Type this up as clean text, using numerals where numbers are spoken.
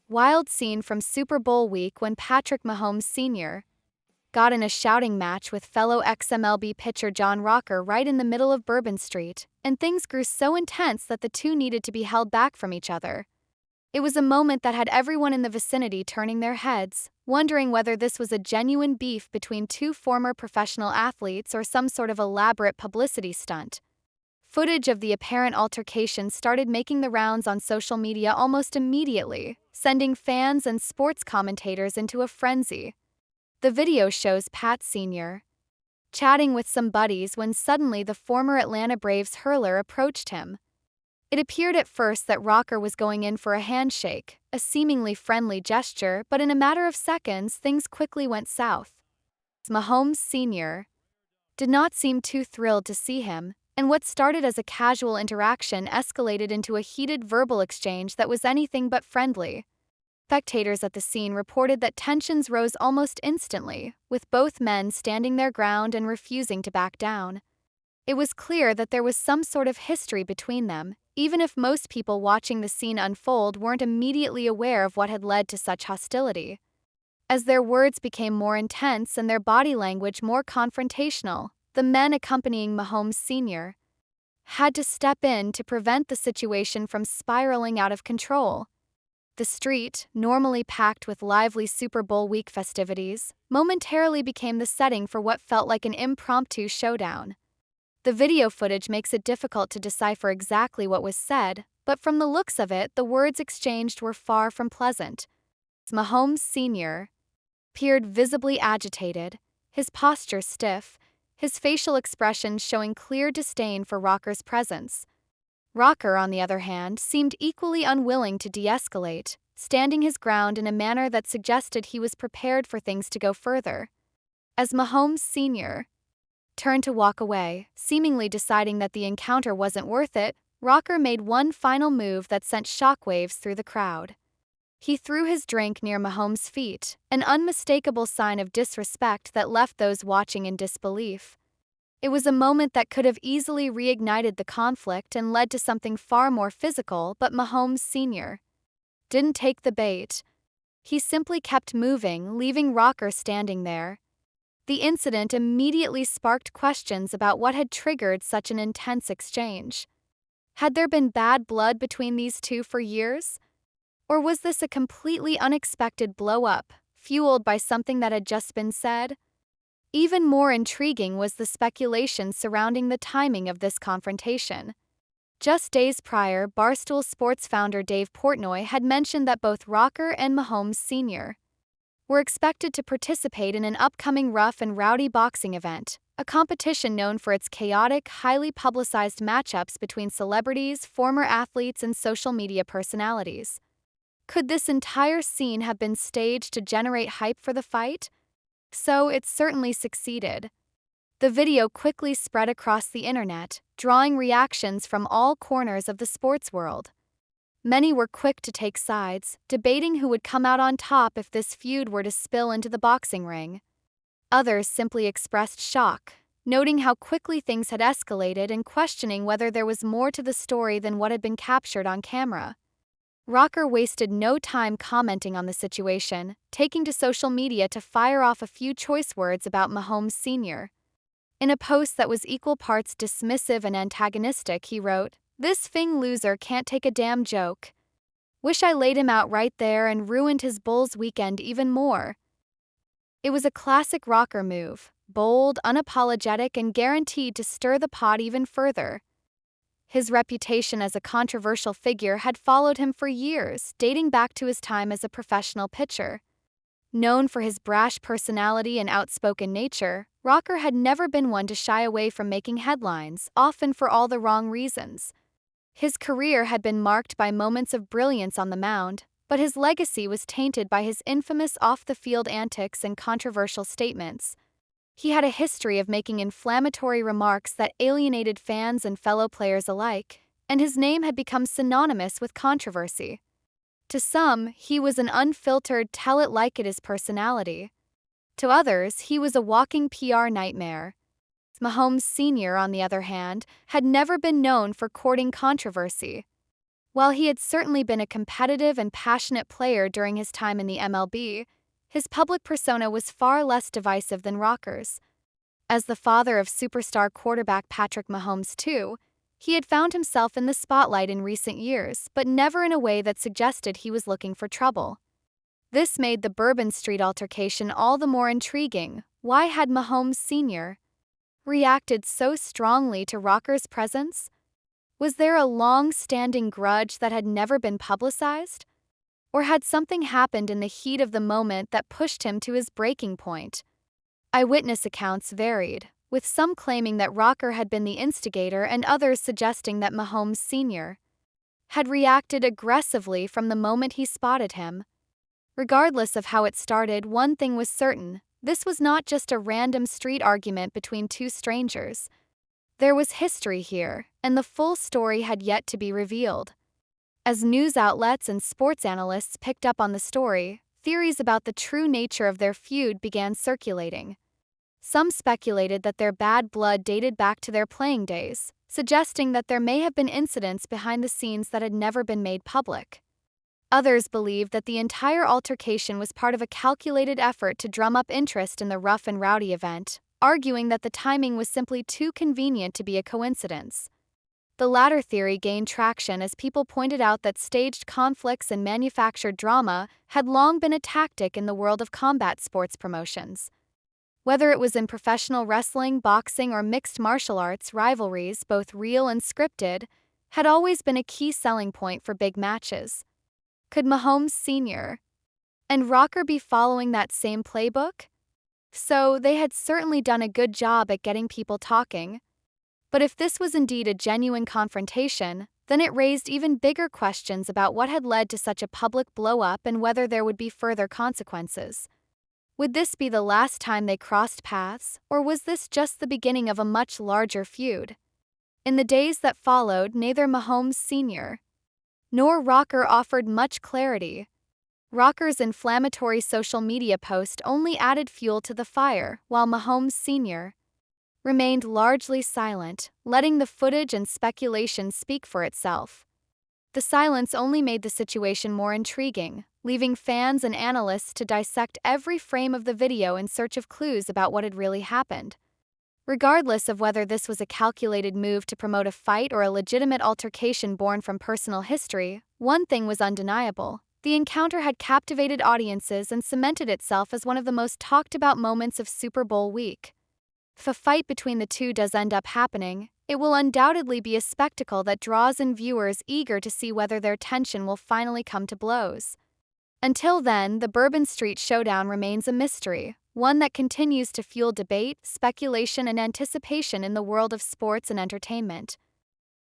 Wild scene from Super Bowl week when Patrick Mahomes Sr. got in a shouting match with fellow ex-MLB pitcher John Rocker right in the middle of Bourbon Street, and things grew so intense that the two needed to be held back from each other. It was a moment that had everyone in the vicinity turning their heads, wondering whether this was a genuine beef between two former professional athletes or some sort of elaborate publicity stunt. Footage of the apparent altercation started making the rounds on social media almost immediately, sending fans and sports commentators into a frenzy. The video shows Pat Sr. chatting with some buddies when suddenly the former Atlanta Braves hurler approached him. It appeared at first that Rocker was going in for a handshake, a seemingly friendly gesture, but in a matter of seconds, things quickly went south. Mahomes Sr. did not seem too thrilled to see him, and what started as a casual interaction escalated into a heated verbal exchange that was anything but friendly. Spectators at the scene reported that tensions rose almost instantly, with both men standing their ground and refusing to back down. It was clear that there was some sort of history between them, even if most people watching the scene unfold weren't immediately aware of what had led to such hostility. As their words became more intense and their body language more confrontational, the men accompanying Mahomes Sr. had to step in to prevent the situation from spiraling out of control. The street, normally packed with lively Super Bowl week festivities, momentarily became the setting for what felt like an impromptu showdown. The video footage makes it difficult to decipher exactly what was said, but from the looks of it, the words exchanged were far from pleasant. Mahomes Sr. appeared visibly agitated, his posture stiff, his facial expression showing clear disdain for Rocker's presence. Rocker, on the other hand, seemed equally unwilling to de-escalate, standing his ground in a manner that suggested he was prepared for things to go further. As Mahomes Sr. turned to walk away, seemingly deciding that the encounter wasn't worth it, Rocker made one final move that sent shockwaves through the crowd. He threw his drink near Mahomes' feet, an unmistakable sign of disrespect that left those watching in disbelief. It was a moment that could have easily reignited the conflict and led to something far more physical, but Mahomes Sr. didn't take the bait. He simply kept moving, leaving Rocker standing there. The incident immediately sparked questions about what had triggered such an intense exchange. Had there been bad blood between these two for years? Or was this a completely unexpected blow-up, fueled by something that had just been said? Even more intriguing was the speculation surrounding the timing of this confrontation. Just days prior, Barstool Sports founder Dave Portnoy had mentioned that both Rocker and Mahomes Sr. were expected to participate in an upcoming rough and rowdy boxing event, a competition known for its chaotic, highly publicized matchups between celebrities, former athletes, and social media personalities. Could this entire scene have been staged to generate hype for the fight? So it certainly succeeded. The video quickly spread across the internet, drawing reactions from all corners of the sports world. Many were quick to take sides, debating who would come out on top if this feud were to spill into the boxing ring. Others simply expressed shock, noting how quickly things had escalated and questioning whether there was more to the story than what had been captured on camera. Rocker wasted no time commenting on the situation, taking to social media to fire off a few choice words about Mahomes Sr. In a post that was equal parts dismissive and antagonistic, he wrote, "This Fing loser can't take a damn joke. Wish I laid him out right there and ruined his Bulls weekend even more." It was a classic Rocker move, bold, unapologetic, and guaranteed to stir the pot even further. His reputation as a controversial figure had followed him for years, dating back to his time as a professional pitcher. Known for his brash personality and outspoken nature, Rocker had never been one to shy away from making headlines, often for all the wrong reasons. His career had been marked by moments of brilliance on the mound, but his legacy was tainted by his infamous off-the-field antics and controversial statements. He had a history of making inflammatory remarks that alienated fans and fellow players alike, and his name had become synonymous with controversy. To some, he was an unfiltered tell-it-like-it-is personality. To others, he was a walking PR nightmare. Mahomes Sr., on the other hand, had never been known for courting controversy. While he had certainly been a competitive and passionate player during his time in the MLB, his public persona was far less divisive than Rocker's. As the father of superstar quarterback Patrick Mahomes, too, he had found himself in the spotlight in recent years, but never in a way that suggested he was looking for trouble. This made the Bourbon Street altercation all the more intriguing. Why had Mahomes Sr. reacted so strongly to Rocker's presence? Was there a long-standing grudge that had never been publicized? Or had something happened in the heat of the moment that pushed him to his breaking point? Eyewitness accounts varied, with some claiming that Rocker had been the instigator and others suggesting that Mahomes Sr. had reacted aggressively from the moment he spotted him. Regardless of how it started, one thing was certain: this was not just a random street argument between two strangers. There was history here, and the full story had yet to be revealed. As news outlets and sports analysts picked up on the story, theories about the true nature of their feud began circulating. Some speculated that their bad blood dated back to their playing days, suggesting that there may have been incidents behind the scenes that had never been made public. Others believed that the entire altercation was part of a calculated effort to drum up interest in the rough and rowdy event, arguing that the timing was simply too convenient to be a coincidence. The latter theory gained traction as people pointed out that staged conflicts and manufactured drama had long been a tactic in the world of combat sports promotions. Whether it was in professional wrestling, boxing, or mixed martial arts, rivalries, both real and scripted, had always been a key selling point for big matches. Could Mahomes Sr. and Rocker be following that same playbook? So, they had certainly done a good job at getting people talking. But if this was indeed a genuine confrontation, then it raised even bigger questions about what had led to such a public blow-up and whether there would be further consequences. Would this be the last time they crossed paths, or was this just the beginning of a much larger feud? In the days that followed, neither Mahomes Sr. nor Rocker offered much clarity. Rocker's inflammatory social media post only added fuel to the fire, while Mahomes Sr. remained largely silent, letting the footage and speculation speak for itself. The silence only made the situation more intriguing, leaving fans and analysts to dissect every frame of the video in search of clues about what had really happened. Regardless of whether this was a calculated move to promote a fight or a legitimate altercation born from personal history, one thing was undeniable: the encounter had captivated audiences and cemented itself as one of the most talked-about moments of Super Bowl week. If a fight between the two does end up happening, it will undoubtedly be a spectacle that draws in viewers eager to see whether their tension will finally come to blows. Until then, the Bourbon Street showdown remains a mystery, one that continues to fuel debate, speculation, and anticipation in the world of sports and entertainment.